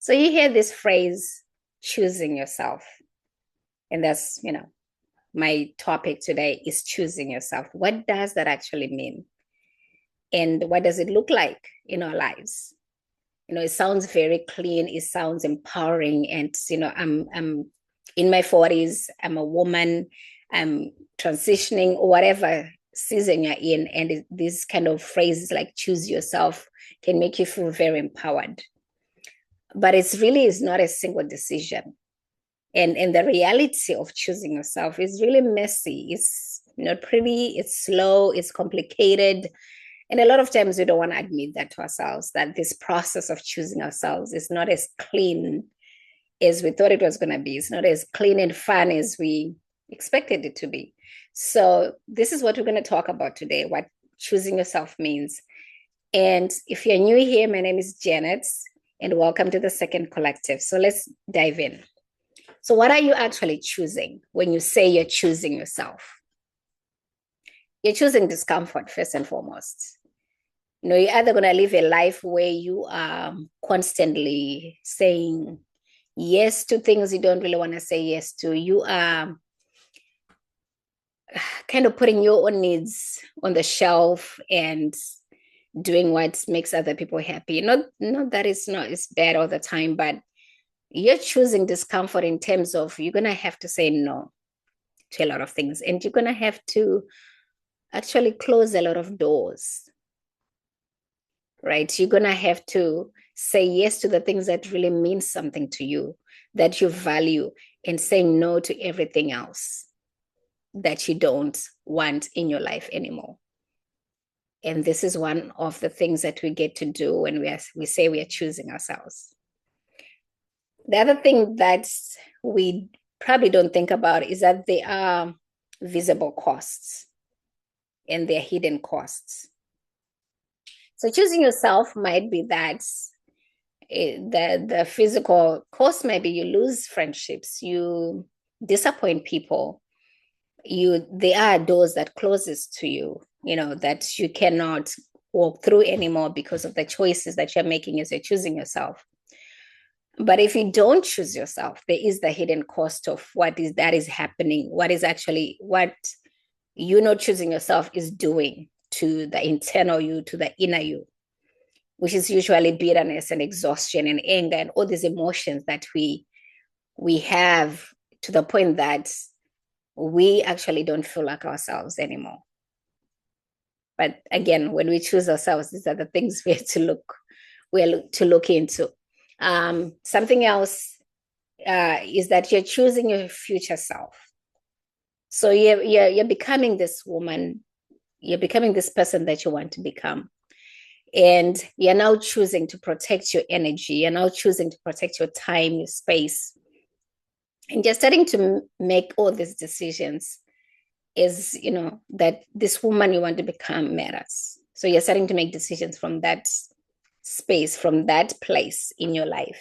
So you hear this phrase, choosing yourself. And that's, my topic today is choosing yourself. What does that actually mean? And what does it look like in our lives? It sounds very clean. It sounds empowering. And, I'm in my 40s. I'm a woman. I'm transitioning, or whatever season you're in. And these kind of phrases like choose yourself can make you feel very empowered. But it's really is not a single decision. And the reality of choosing yourself is really messy. It's not pretty, it's slow, it's complicated. And a lot of times we don't want to admit that to ourselves, that this process of choosing ourselves is not as clean as we thought it was going to be. It's not as clean and fun as we expected it to be. So this is what we're going to talk about today, what choosing yourself means. And if you're new here, my name is Janet, and welcome to the Second Collective. So let's dive in. So what are you actually choosing when you say you're choosing yourself? You're choosing discomfort first and foremost. You're either going to live a life where you are constantly saying yes to things you don't really want to say yes to. You are kind of putting your own needs on the shelf and doing what makes other people happy. Not that it's bad all the time, but you're choosing discomfort in terms of you're going to have to say no to a lot of things, and you're going to have to actually close a lot of doors, right? You're going to have to say yes to the things that really mean something to you, that you value, and saying no to everything else that you don't want in your life anymore. And this is one of the things that we get to do when we say we are choosing ourselves. The other thing that we probably don't think about is that there are visible costs and there are hidden costs. So choosing yourself might be that the physical cost, maybe you lose friendships, you disappoint people, there are doors that closes to you, that you cannot walk through anymore because of the choices that you're making as you're choosing yourself. But if you don't choose yourself, there is the hidden cost of what is happening, what you not choosing yourself is doing to the internal you, to the inner you, which is usually bitterness and exhaustion and anger and all these emotions that we have, to the point that we actually don't feel like ourselves anymore. But again, when we choose ourselves, these are the things we have to look into. Something else is that you're choosing your future self. So you're becoming this woman, you're becoming this person that you want to become. And you're now choosing to protect your energy. You're now choosing to protect your time, your space. And you're starting to make all these decisions is, that this woman you want to become matters. So you're starting to make decisions from that space, from that place in your life.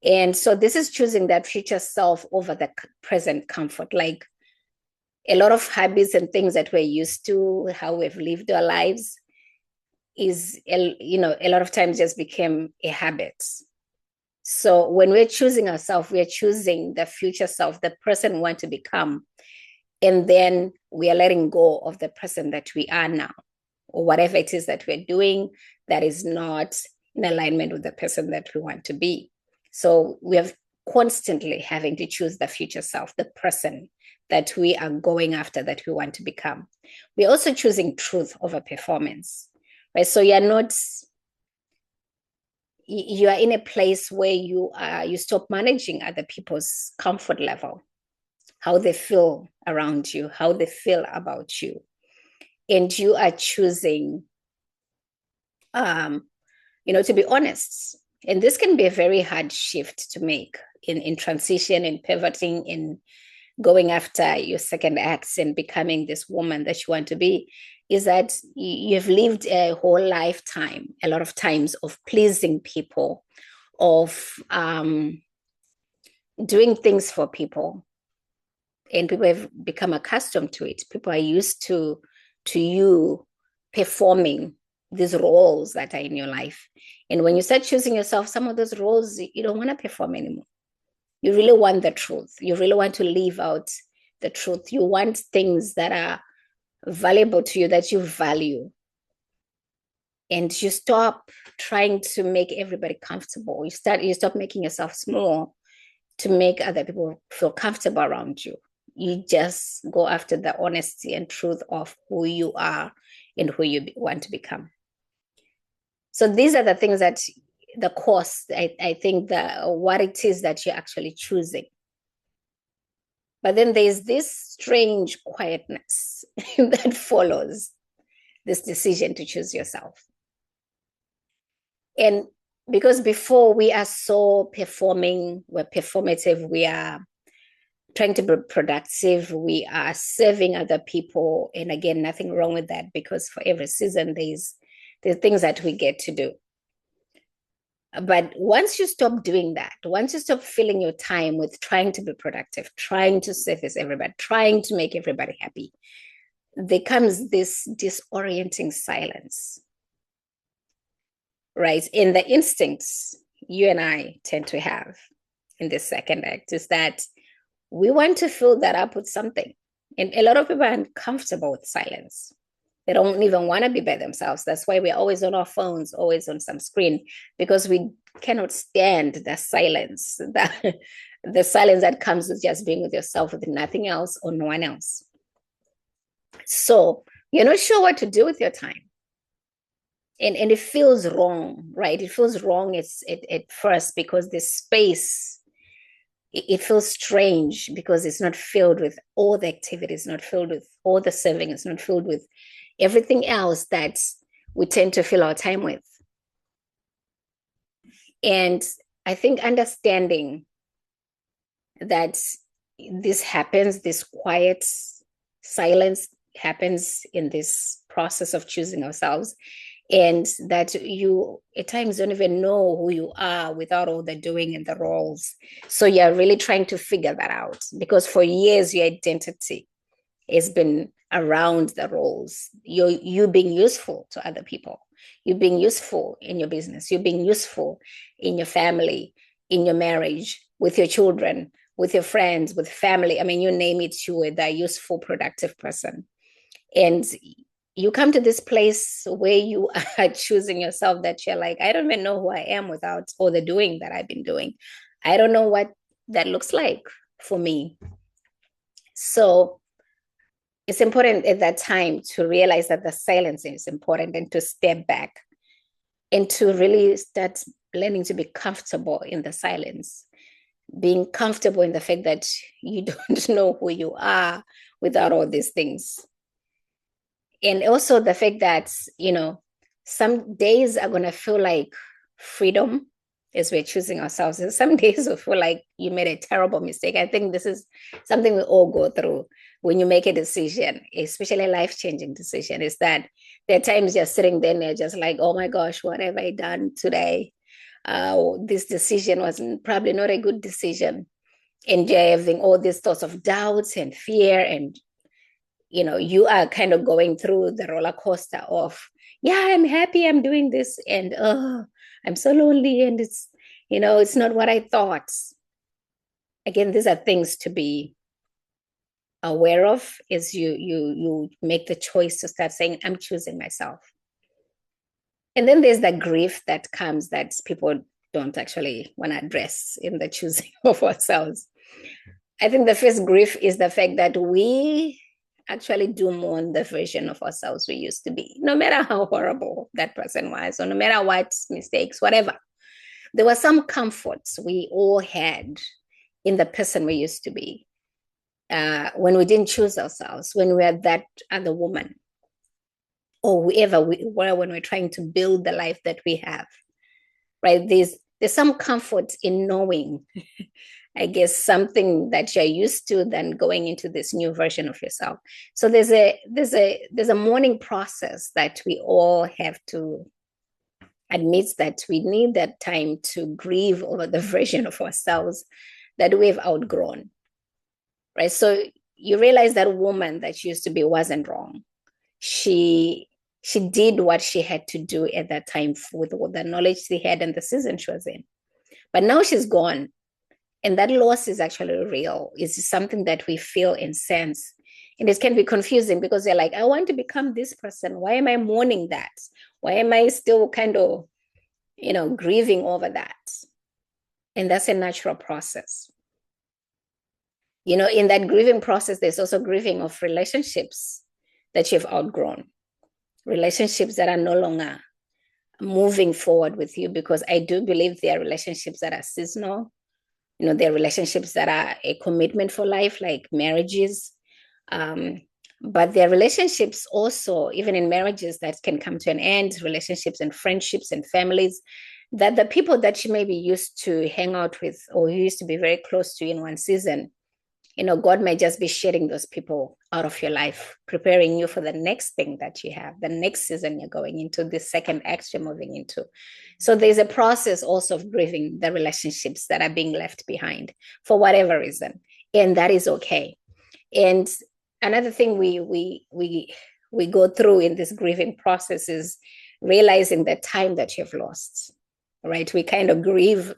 And so this is choosing that future self over the present comfort. Like a lot of habits and things that we're used to, how we've lived our lives, is, a lot of times just became a habit. So when we're choosing ourselves, we're choosing the future self, the person we want to become. And then we are letting go of the person that we are now, or whatever it is that we're doing that is not in alignment with the person that we want to be. So we are constantly having to choose the future self, the person that we are going after, that we want to become. We're also choosing truth over performance, right? So you are in a place where you stop managing other people's comfort level, how they feel around you, how they feel about you. And you are choosing, to be honest. And this can be a very hard shift to make in transition, in pivoting, in going after your second acts and becoming this woman that you want to be, is that you've lived a whole lifetime, a lot of times, of pleasing people, of doing things for people. And people have become accustomed to it. People are used to you performing these roles that are in your life. And when you start choosing yourself, some of those roles you don't want to perform anymore. You really want the truth. You really want to live out the truth. You want things that are valuable to you, that you value. And you stop trying to make everybody comfortable. You stop making yourself small to make other people feel comfortable around you. You just go after the honesty and truth of who you are and who you want to become. So these are the things that the course, I think that what it is that you're actually choosing. But then there's this strange quietness that follows this decision to choose yourself. And because before we are so performing, we're performative, we are trying to be productive, we are serving other people. And again, nothing wrong with that, because for every season, there's things that we get to do. But once you stop doing that, once you stop filling your time with trying to be productive, trying to service everybody, trying to make everybody happy, there comes this disorienting silence, right? In the instincts you and I tend to have in this second act is that we want to fill that up with something. And a lot of people are uncomfortable with silence. They don't even want to be by themselves. That's why we're always on our phones, always on some screen, because we cannot stand the silence, the silence that comes with just being with yourself, with nothing else or no one else. So you're not sure what to do with your time. And it feels wrong, right? It feels wrong at first because this space, it feels strange because it's not filled with all the activities, not filled with all the serving, it's not filled with everything else that we tend to fill our time with. And I think understanding that this happens, this quiet silence happens in this process of choosing ourselves, and that you at times don't even know who you are without all the doing and the roles. So you're really trying to figure that out, because for years your identity has been around the roles. You being useful to other people, you being useful in your business, you being useful in your family, in your marriage, with your children, with your friends, with family. I mean, you name it, you were that useful, productive person. And you come to this place where you are choosing yourself, that you're like, I don't even know who I am without all the doing that I've been doing. I don't know what that looks like for me. So it's important at that time to realize that the silence is important, and to step back and to really start learning to be comfortable in the silence, being comfortable in the fact that you don't know who you are without all these things. And also the fact that, some days are going to feel like freedom as we're choosing ourselves. And some days will feel like you made a terrible mistake. I think this is something we all go through when you make a decision, especially a life-changing decision, is that there are times you're sitting there and you're just like, oh my gosh, what have I done today? This decision was probably not a good decision. And you're having all these thoughts of doubts and fear, and you are kind of going through the roller coaster of, yeah, I'm happy I'm doing this, and I'm so lonely, and it's not what I thought. Again, these are things to be aware of as you make the choice to start saying, I'm choosing myself. And then there's the grief that comes that people don't actually want to address in the choosing of ourselves. I think the first grief is the fact that we actually do mourn the version of ourselves we used to be, no matter how horrible that person was, or no matter what mistakes, whatever. There was some comforts we all had in the person we used to be, when we didn't choose ourselves, when we were that other woman, or whoever we were, when we're trying to build the life that we have, right? There's some comfort in knowing, I guess, something that you're used to, than going into this new version of yourself. So there's a mourning process that we all have to admit, that we need that time to grieve over the version of ourselves that we've outgrown, right? So you realize that woman that used to be wasn't wrong. She She did what she had to do at that time with all the knowledge she had and the season she was in. But now she's gone. And that loss is actually real. It's something that we feel and sense. And it can be confusing because they're like, I want to become this person. Why am I mourning that? Why am I still kind of, grieving over that? And that's a natural process. In that grieving process, there's also grieving of relationships that you've outgrown, relationships that are no longer moving forward with you, because I do believe there are relationships that are seasonal. There are relationships that are a commitment for life, like marriages. But there are relationships also, even in marriages, that can come to an end, relationships and friendships and families, that the people that you maybe used to hang out with or you used to be very close to in one season, God may just be shedding those people out of your life, preparing you for the next thing that you have, the next season you're going into, the second act you're moving into. So there's a process also of grieving the relationships that are being left behind for whatever reason. And that is okay. And another thing we go through in this grieving process is realizing the time that you've lost, right? We kind of grieve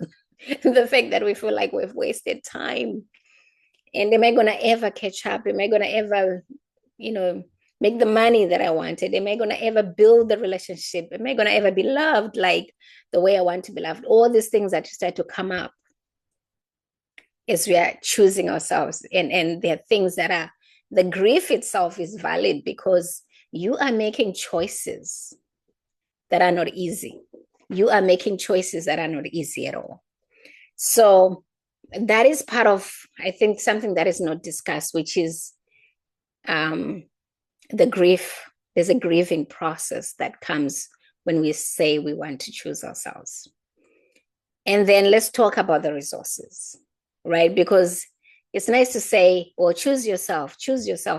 the fact that we feel like we've wasted time. And am I going to ever catch up? Am I going to ever, make the money that I wanted? Am I going to ever build the relationship? Am I going to ever be loved like the way I want to be loved? All these things that start to come up as we are choosing ourselves. And there are things that are, the grief itself is valid because you are making choices that are not easy. You are making choices that are not easy at all. So that is part of, I think, something that is not discussed, which is the grief. There's a grieving process that comes when we say we want to choose ourselves. And then let's talk about the resources, right? Because it's nice to say, well, choose yourself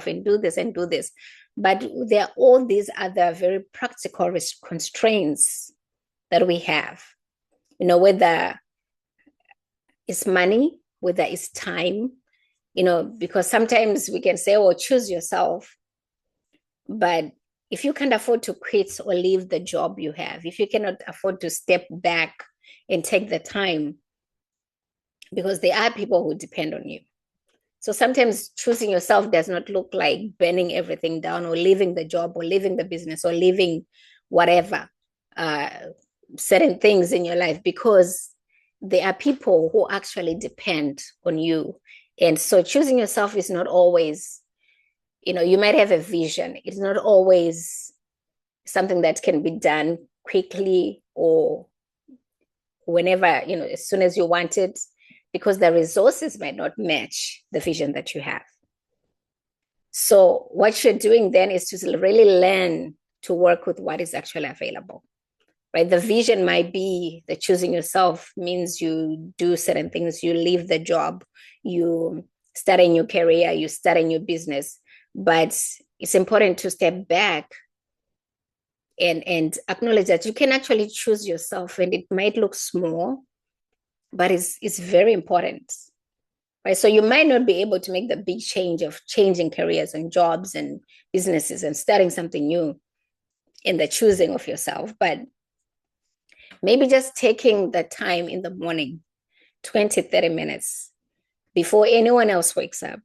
and do this and do this. But there are all these other very practical constraints that we have, whether it's money, whether it's time, because sometimes we can say, well, choose yourself. But if you can't afford to quit or leave the job you have, if you cannot afford to step back and take the time, because there are people who depend on you. So sometimes choosing yourself does not look like burning everything down or leaving the job or leaving the business or leaving whatever, certain things in your life, because there are people who actually depend on you. And so choosing yourself is not always, you might have a vision. It's not always something that can be done quickly or whenever, as soon as you want it, because the resources might not match the vision that you have. So what you're doing then is to really learn to work with what is actually available. Right? The vision might be that choosing yourself means you do certain things, you leave the job, you start a new career, you start a new business. But it's important to step back and acknowledge that you can actually choose yourself, and it might look small, but it's very important. Right? So you might not be able to make the big change of changing careers and jobs and businesses and starting something new in the choosing of yourself, but maybe just taking the time in the morning, 20, 30 minutes before anyone else wakes up,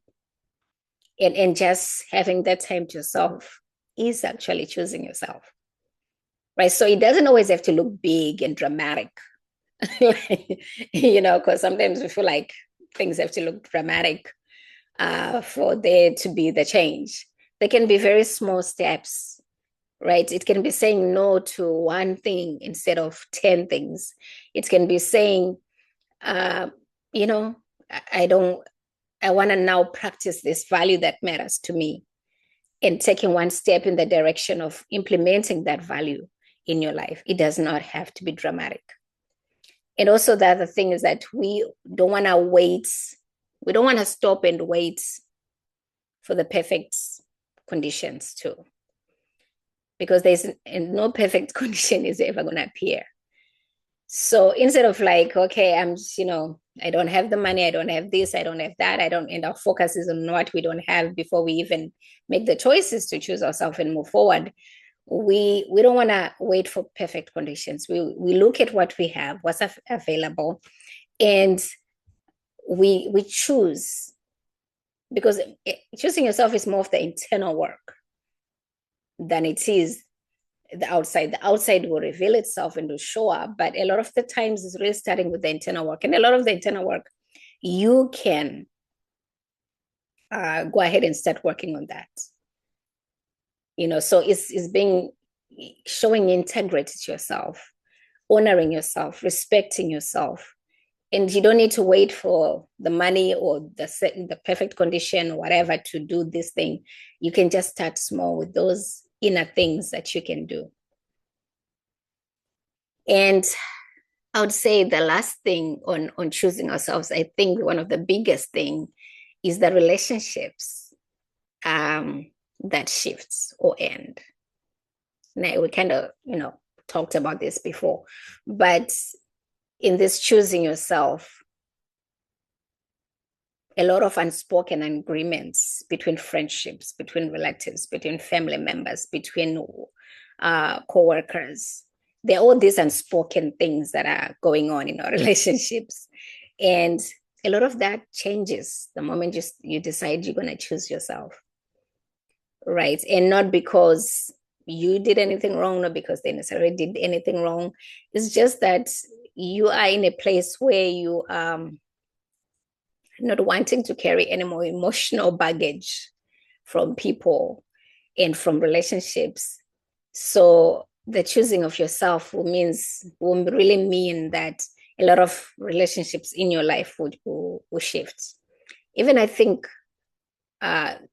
and just having that time to yourself is actually choosing yourself. Right? So it doesn't always have to look big and dramatic, because sometimes we feel like things have to look dramatic for there to be the change. There can be very small steps. Right? It can be saying no to one thing instead of 10 things. It can be saying, I want to now practice this value that matters to me, and taking one step in the direction of implementing that value in your life. It does not have to be dramatic. And also the other thing is that we don't want to wait. We don't want to stop and wait for the perfect conditions too, because there's no perfect condition is ever going to appear. So instead of like, okay, I don't have the money, I don't have this, I don't have that, and our focus is on what we don't have before we even make the choices to choose ourselves and move forward. we don't want to wait for perfect conditions. We look at what we have, what's available, and we choose, because choosing yourself is more of the internal work than it is the outside. The outside will reveal itself and will show up, but a lot of the times it's really starting with the internal work. And a lot of the internal work, you can go ahead and start working on that. So it's being showing integrity to yourself, honoring yourself, respecting yourself. And you don't need to wait for the money or the perfect condition or whatever to do this thing. You can just start small with those inner things that you can do. And I would say the last thing on choosing ourselves, I think one of the biggest thing is the relationships that shifts or end. Now, we kind of, talked about this before, but in this choosing yourself, a lot of unspoken agreements between friendships, between relatives, between family members, between co-workers. There are all these unspoken things that are going on in our relationships. And a lot of that changes the moment you decide you're going to choose yourself. Right. And not because you did anything wrong, not because they necessarily did anything wrong. It's just that you are in a place where you not wanting to carry any more emotional baggage from people and from relationships. So the choosing of yourself will really mean that a lot of relationships in your life will shift. Even I think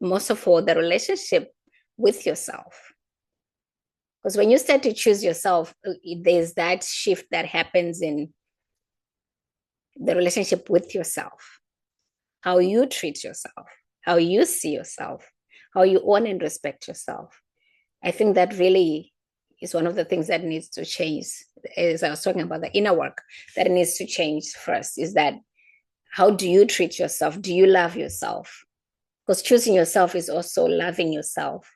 most of all, the relationship with yourself. Because when you start to choose yourself, there's that shift that happens in the relationship with yourself, how you treat yourself, how you see yourself, how you own and respect yourself. I think that really is one of the things that needs to change. As I was talking about the inner work, that needs to change first is that how do you treat yourself? Do you love yourself? Because choosing yourself is also loving yourself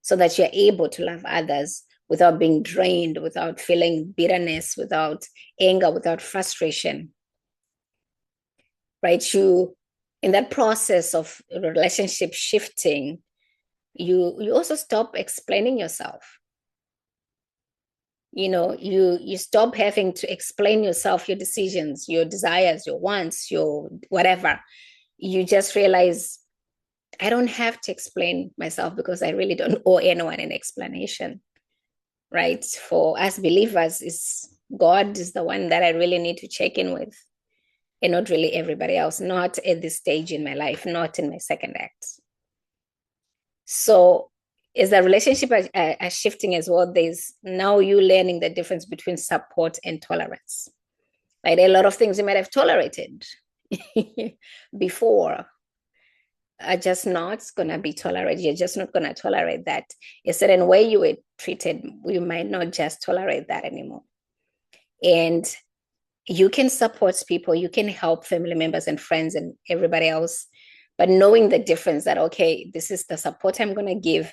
so that you're able to love others without being drained, without feeling bitterness, without anger, without frustration. Right? In that process of relationship shifting, you also stop explaining yourself. You stop having to explain yourself, your decisions, your desires, your wants, your whatever. You just realize I don't have to explain myself because I really don't owe anyone an explanation. Right? For us believers, God is the one that I really need to check in with, and not really everybody else, not at this stage in my life, not in my second act. So as the relationship are shifting as well, there's now you learning the difference between support and tolerance. Like a lot of things you might have tolerated before are just not going to be tolerated. You're just not going to tolerate that. A certain way you were treated, you might not just tolerate that anymore. And you can support people, you can help family members and friends and everybody else, but knowing the difference that, okay, this is the support I'm going to give,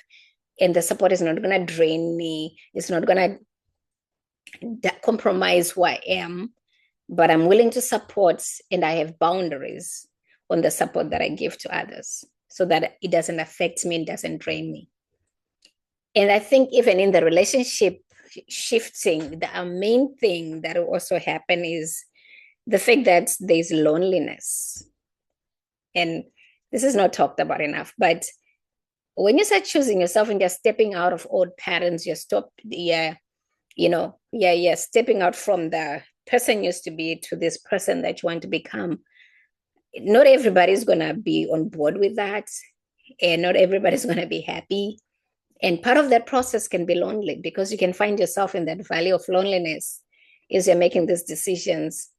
and the support is not going to drain me. It's not going to compromise who I am, but I'm willing to support, and I have boundaries on the support that I give to others so that it doesn't affect me and doesn't drain me. And I think even in the relationship shifting, the main thing that will also happen is the fact that there's loneliness. And this is not talked about enough, but when you start choosing yourself and just stepping out of old patterns, you're stepping out from the person you used to be to this person that you want to become. Not everybody's going to be on board with that, and not everybody's going to be happy. And part of that process can be lonely because you can find yourself in that valley of loneliness as you're making these decisions,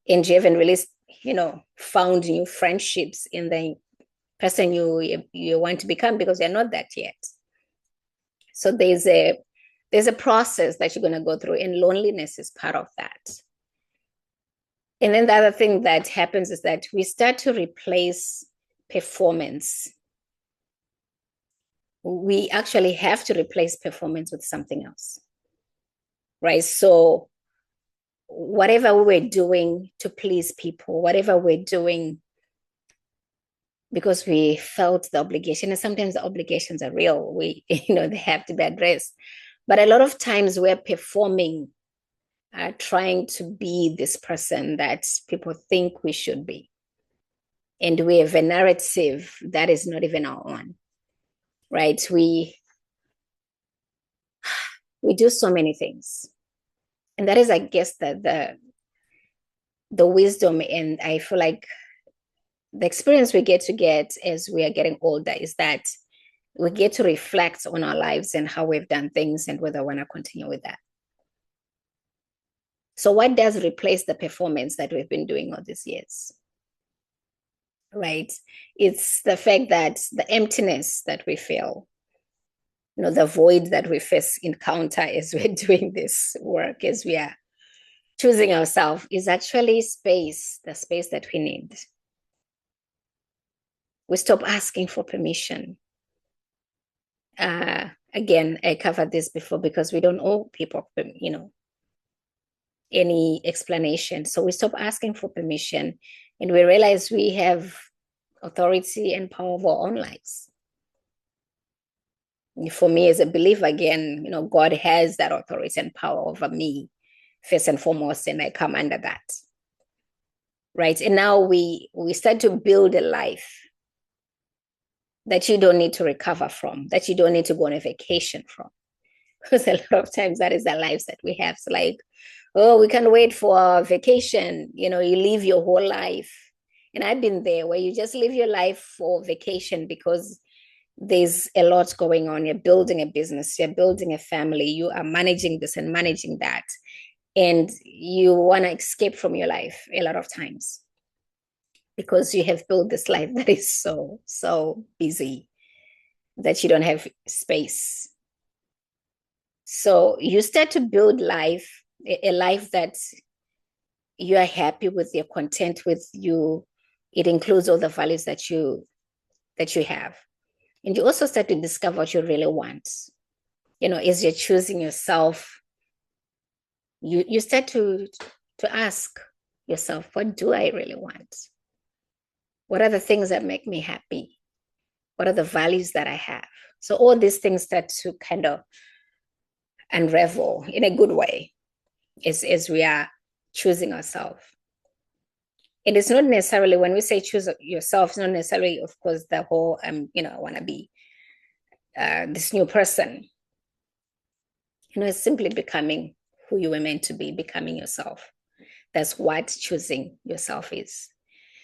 and you haven't really, found new friendships in the person you want to become because you're not that yet. So there's a process that you're going to go through, and loneliness is part of that. And then the other thing that happens is that we start to replace performance we actually have to replace performance with something else, right? So whatever we were doing to please people, whatever we're doing because we felt the obligation, and sometimes the obligations are real, they have to be addressed. But a lot of times we're performing, trying to be this person that people think we should be. And we have a narrative that is not even our own, right? We do so many things. And that is, I guess, the wisdom, and I feel like the experience we get as we are getting older is that we get to reflect on our lives and how we've done things and whether we want to continue with that. So what does replace the performance that we've been doing all these years? Right? It's the fact that the emptiness that we feel, the void that we first encounter as we're doing this work, as we are choosing ourselves, is actually space, the space that we need. We stop asking for permission. Again, I covered this before because we don't owe people, any explanation. So we stop asking for permission and we realize we have authority and power of our own lives. For me as a believer, again, God has that authority and power over me, first and foremost, and I come under that. Right. And now we start to build a life that you don't need to recover from, that you don't need to go on a vacation from. Because a lot of times that is the lives that we have. So like, oh, we can't wait for a vacation. You live your whole life. And I've been there where you just live your life for vacation because there's a lot going on. You're building a business, you're building a family, you are managing this and managing that. And you want to escape from your life a lot of times because you have built this life that is so, so busy that you don't have space. So you start to build life, a life that you are happy with, you're content with, it includes all the values that you have. And you also start to discover what you really want. As you're choosing yourself, you start to ask yourself, what do I really want? What are the things that make me happy? What are the values that I have? So all these things start to kind of unravel in a good way as we are choosing ourselves. And it's not necessarily, when we say choose yourself, it's not necessarily, of course, the whole, I want to be this new person. It's simply becoming who you were meant to be, becoming yourself. That's what choosing yourself is.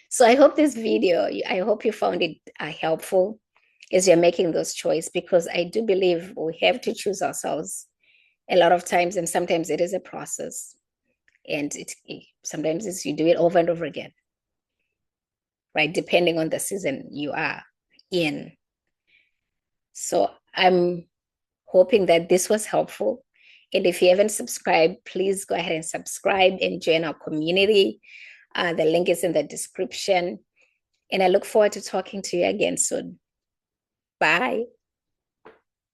So I hope this video, I hope you found it helpful as you're making those choices, because I do believe we have to choose ourselves a lot of times, and sometimes it is a process. And sometimes you do it over and over again, right? Depending on the season you are in. So I'm hoping that this was helpful. And if you haven't subscribed, please go ahead and subscribe and join our community. The link is in the description. And I look forward to talking to you again soon. Bye.